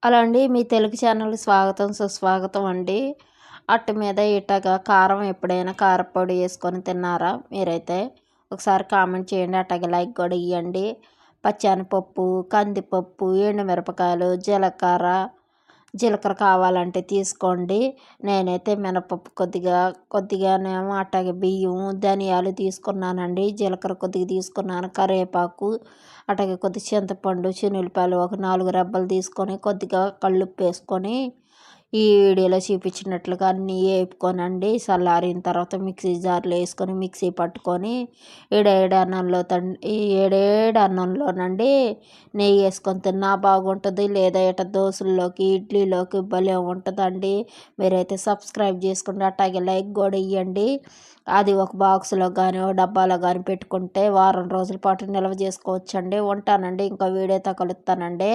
Hello అండి. మీ తెలుగు ఛానల్‌కి స్వాగతం, సుస్వాగతం అండి. అట్టు మీద ఇట్టగా కారం ఎప్పుడైనా కారప్పొడి యేసుకొని తిన్నారా మీరైతే? ఒకసారి కామెంట్ చేయండి. అట్టాగే లైక్ కూడా ఇయ్యండి. పచ్చెనపప్పు, కందిపప్పు, ఎండుమిరపకాయలు, జీలకర్ర కావాలంటే తీసుకోండి. నేనైతే మినపప్పు కొద్దిగానేమో అట్టాగే బియ్యం, ధనియాలు తీసుకున్నానండి. జీలకర్ర కొద్దిగా తీసుకున్నాను. కరివేపాకు, అట్లాగే కొద్దిగా చింతపండు, శనగపాయలు ఒక 4 రెబ్బలు తీసుకొని కొద్దిగా కల్లుప్పేసుకొని ఈ వీడియోలో చూపించినట్లుగా అన్నీ వేపుకోనండి. చల్లారిన తర్వాత మిక్సీ జార్లో వేసుకొని మిక్సీ పట్టుకొని ఈ ఏడేడు అన్నంలోనండి నెయ్యి వేసుకొని తిన్నా బాగుంటుంది. లేదా ఇట దోశల్లోకి, ఇడ్లీలోకి భలే ఉంటుందండి. మీరైతే సబ్స్క్రైబ్ చేసుకోండి. అట్లాగే లైక్ కూడా ఇవ్వండి. అది ఒక బాక్స్లో కానీ ఒక డబ్బాలో కానీ పెట్టుకుంటే వారం రోజుల పాటు నిల్వ చేసుకోవచ్చండి. ఉంటానండి. ఇంకో వీడియోతో కలుస్తానండి.